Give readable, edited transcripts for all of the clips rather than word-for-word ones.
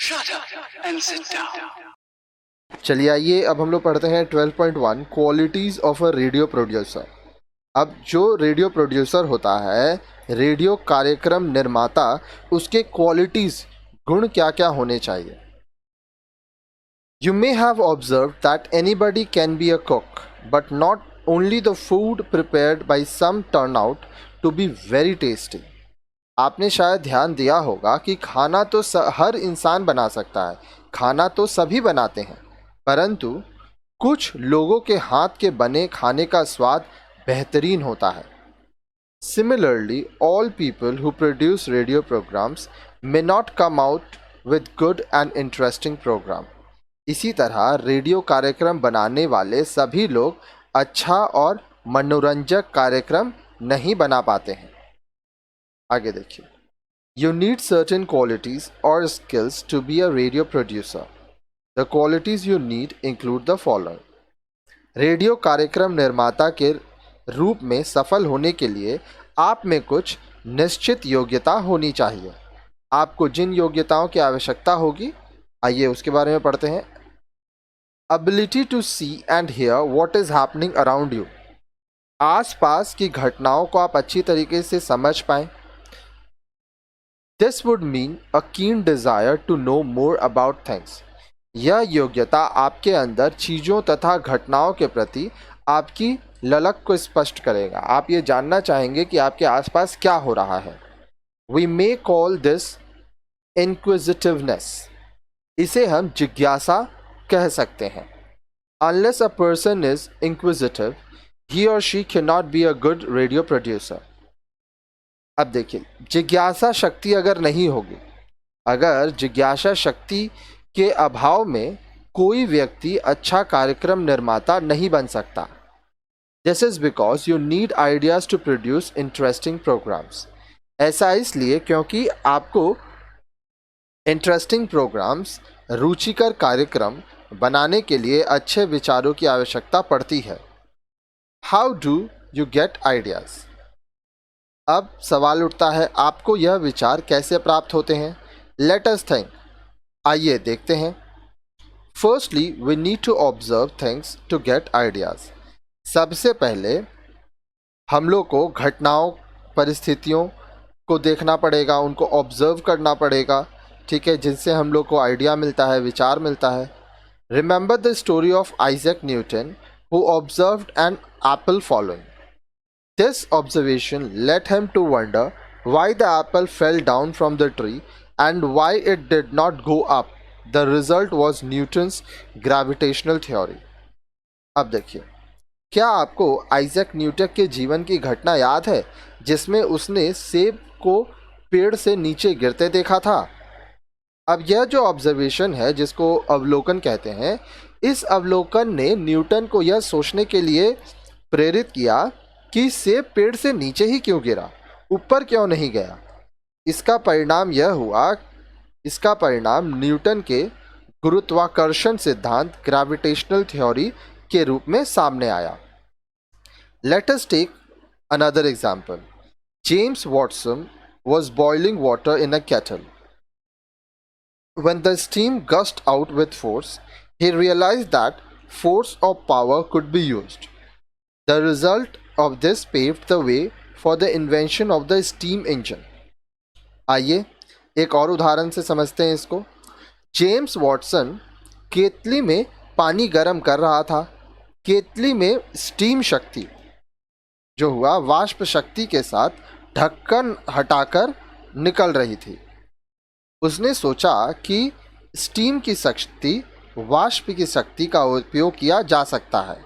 Shut up and sit down. चलिए आइए अब हम लोग पढ़ते हैं 12.1 qualities of a radio producer. अब जो रेडियो प्रोड्यूसर होता है, रेडियो कार्यक्रम निर्माता, उसके क्वालिटीज़ गुण क्या क्या होने चाहिए। You may have observed that anybody can be a cook, but not only the food prepared by some turn out to be very tasty. आपने शायद ध्यान दिया होगा कि खाना तो हर इंसान बना सकता है, खाना तो सभी बनाते हैं, परंतु कुछ लोगों के हाथ के बने खाने का स्वाद बेहतरीन होता है। Similarly, all people who produce radio programs may not come out with good and interesting program. इसी तरह रेडियो कार्यक्रम बनाने वाले सभी लोग अच्छा और मनोरंजक कार्यक्रम नहीं बना पाते हैं। आगे देखिए, You need certain qualities or skills to be a radio producer. The qualities you need include the following. Radio कार्यक्रम निर्माता के रूप में सफल होने के लिए आप में कुछ निश्चित योग्यता होनी चाहिए। आपको जिन योग्यताओं की आवश्यकता होगी, आइए उसके बारे में पढ़ते हैं। Ability to see and hear what is happening around you. आसपास की घटनाओं को आप अच्छी तरीके से समझ पाएं। This would mean a keen desire to know more about things. यह योग्यता आपके अंदर चीज़ों तथा घटनाओं के प्रति आपकी ललक को स्पष्ट करेगा। आप ये जानना चाहेंगे कि आपके आसपास क्या हो रहा है। We may call this inquisitiveness. इसे हम जिज्ञासा कह सकते हैं। Unless a person is inquisitive, he or she cannot be a good radio producer. अब देखिए, जिज्ञासा शक्ति अगर नहीं होगी, अगर जिज्ञासा शक्ति के अभाव में कोई व्यक्ति अच्छा कार्यक्रम निर्माता नहीं बन सकता। This is because you need ideas to produce interesting programs. ऐसा इसलिए क्योंकि आपको इंटरेस्टिंग प्रोग्राम्स, रुचिकर कार्यक्रम बनाने के लिए अच्छे विचारों की आवश्यकता पड़ती है। How do you get ideas? अब सवाल उठता है, आपको यह विचार कैसे प्राप्त होते हैं? Let us think. आइए देखते हैं। Firstly, we need to observe things to get ideas. सबसे पहले हम लोग को घटनाओं, परिस्थितियों को देखना पड़ेगा, उनको ऑब्जर्व करना पड़ेगा, ठीक है, जिनसे हम लोग को आइडिया मिलता है, विचार मिलता है। Remember the story of Isaac Newton, who observed an apple falling. This observation led him to wonder why the apple fell down from the tree and why it did not go up. The result was Newton's gravitational theory. अब देखिए, क्या आपको Isaac Newton के जीवन की घटना याद है जिसमें उसने सेब को पेड़ से नीचे गिरते देखा था? अब यह जो ऑब्जर्वेशन है, जिसको अवलोकन कहते हैं, इस अवलोकन ने न्यूटन को यह सोचने के लिए प्रेरित किया कि सेब पेड़ से नीचे ही क्यों गिरा, ऊपर क्यों नहीं गया। इसका परिणाम न्यूटन के गुरुत्वाकर्षण सिद्धांत, ग्रेविटेशनल थ्योरी के रूप में सामने आया। Let us take another example. James Watson was boiling water in a kettle. When the steam gushed out with force, he realized that force or power could be used. The result of this paved the way for the invention of the steam engine. आइए एक और उदाहरण से समझते हैं इसको। James Watson केतली में पानी गर्म कर रहा था। केतली में स्टीम शक्ति जो हुआ वाष्प शक्ति के साथ ढक्कन हटाकर निकल रही थी। उसने सोचा कि स्टीम की शक्ति वाष्प की शक्ति का उपयोग किया जा सकता है।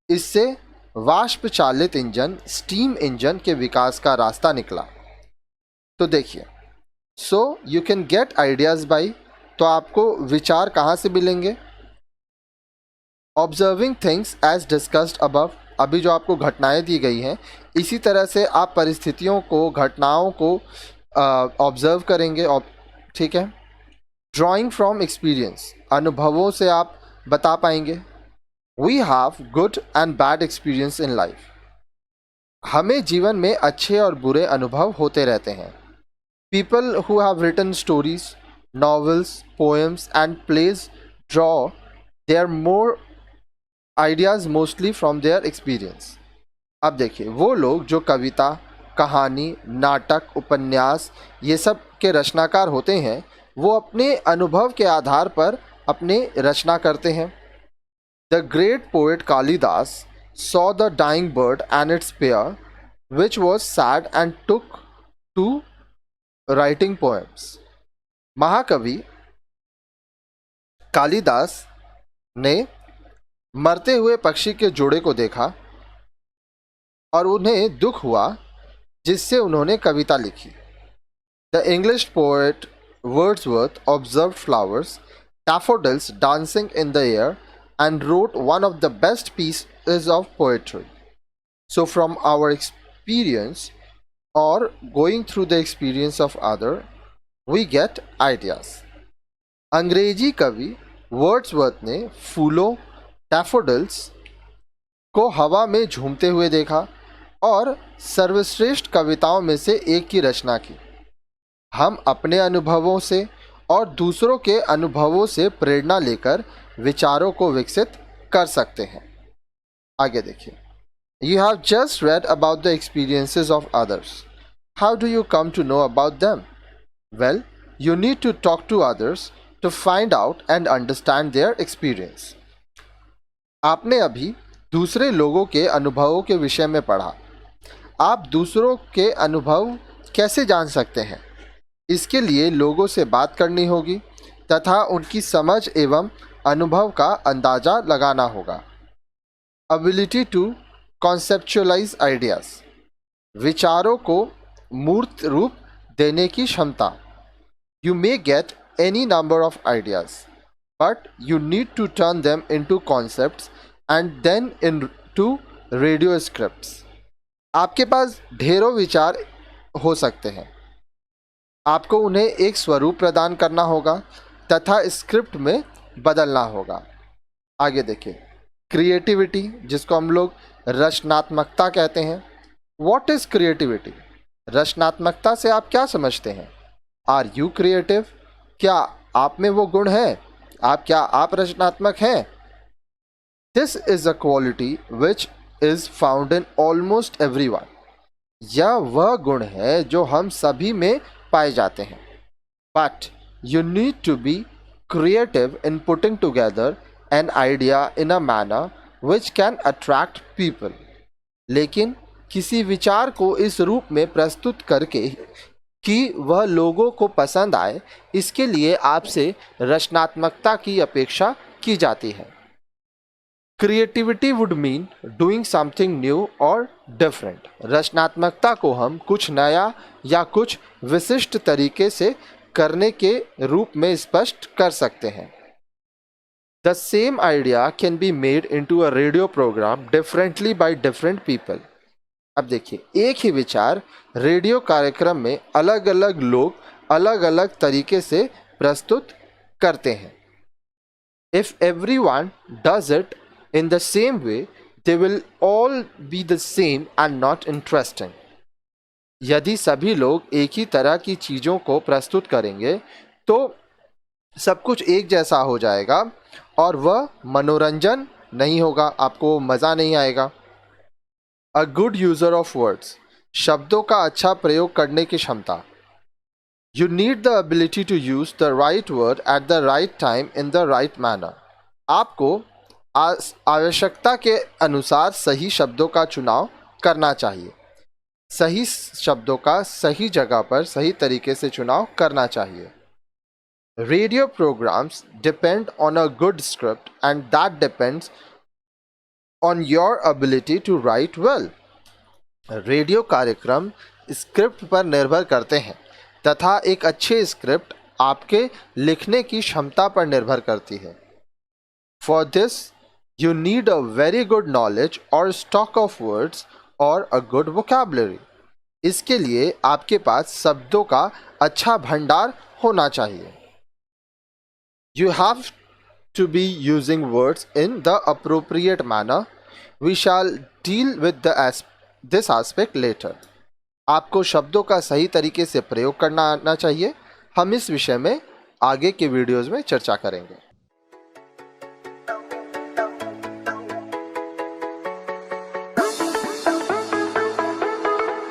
इससे वाष्प चालित इंजन, स्टीम इंजन के विकास का रास्ता निकला। तो देखिए, so you can get ideas by, तो आपको विचार कहाँ से मिलेंगे? Observing things as discussed above. अभी जो आपको घटनाएं दी गई हैं, इसी तरह से आप परिस्थितियों को, घटनाओं को ऑब्जर्व करेंगे, ठीक है। ड्राइंग फ्रॉम एक्सपीरियंस, अनुभवों से आप बता पाएंगे। We have good and bad experience in life. हमें जीवन में अच्छे और बुरे अनुभव होते रहते हैं। People who have written stories, novels, poems, and plays draw their more ideas mostly from their experience. अब देखिए, वो लोग जो कविता, कहानी, नाटक, उपन्यास ये सब के रचनाकार होते हैं, वो अपने अनुभव के आधार पर अपने रचना करते हैं. The great poet Kalidas saw the dying bird and its pair, which was sad and took to writing poems. महाकवि कालिदास ने मरते हुए पक्षी के जोड़े को देखा और उन्हें दुख हुआ, जिससे उन्होंने कविता लिखी. The English poet Wordsworth observed flowers, daffodils dancing in the air, and wrote one of the best pieces of poetry. So from our experience or going through the experience of other, we get ideas. अंग्रेजी कवि Wordsworth ने फूलों, daffodils को हवा में झूमते हुए देखा और सर्वश्रेष्ठ कविताओं में से एक की रचना की. हम अपने अनुभवों से और दूसरों के अनुभवों से प्रेरणा लेकर विचारों को विकसित कर सकते हैं. आगे देखिए. You have just read about the experiences of others. How do you come to know about them? Well, you need to talk to others to find out and understand their experience. आपने अभी दूसरे लोगों के अनुभवों के विषय में पढ़ा. आप दूसरों के अनुभव कैसे जान सकते हैं? इसके लिए लोगों से बात करनी होगी तथा उनकी समझ एवं अनुभव का अंदाज़ा लगाना होगा. Ability to conceptualize ideas. विचारों को मूर्त रूप देने की क्षमता. You may get any number of ideas, but you need to turn them into concepts and then into radio scripts. आपके पास ढेरों विचार हो सकते हैं. आपको उन्हें एक स्वरूप प्रदान करना होगा तथा स्क्रिप्ट में बदलना होगा. आगे देखिए. क्रिएटिविटी, जिसको हम लोग रचनात्मकता कहते हैं. What is creativity? रचनात्मकता से आप क्या समझते हैं? Are you creative? क्या आप में वो गुण है? आप रचनात्मक हैं? This is a quality which is found in almost everyone. यह वह गुण है जो हम सभी में पाए जाते हैं. But you need to be creative in putting together an idea in a manner which can attract people. लेकिन किसी विचार को इस रूप में प्रस्तुत करके कि वह लोगों को पसंद आए, इसके लिए आपसे रचनात्मकता की अपेक्षा की जाती है. Creativity would mean doing something new और डिफरेंट. रचनात्मकता को हम कुछ नया या कुछ विशिष्ट तरीके से करने के रूप में स्पष्ट कर सकते हैं. The same idea can be made into a radio programme differently by different people. अब देखिए, एक ही विचार रेडियो कार्यक्रम में अलग अलग लोग अलग अलग तरीके से प्रस्तुत करते हैं. If everyone does it in the same way, they will all be the same and not interesting. यदि सभी लोग एक ही तरह की चीज़ों को प्रस्तुत करेंगे तो सब कुछ एक जैसा हो जाएगा और वह मनोरंजन नहीं होगा, आपको मज़ा नहीं आएगा. A good user of words. शब्दों का अच्छा प्रयोग करने की क्षमता. You need the ability to use the right word at the right time in the right manner. आपको आवश्यकता के अनुसार सही शब्दों का चुनाव करना चाहिए. सही शब्दों का सही जगह पर सही तरीके से चुनाव करना चाहिए. Radio programmes depend on a good script and that depends on your ability to write well. Radio कार्यक्रम स्क्रिप्ट पर निर्भर करते हैं तथा एक अच्छे स्क्रिप्ट आपके लिखने की क्षमता पर निर्भर करती है. For this you need a very good knowledge or stock of words or a good vocabulary. इसके लिए आपके पास शब्दों का अच्छा भंडार होना चाहिए. You have to be using words in the appropriate manner. We shall deal with this aspect later. आपको शब्दों का सही तरीके से प्रयोग करना आना चाहिए. हम इस विषय में आगे के वीडियोज़ में चर्चा करेंगे।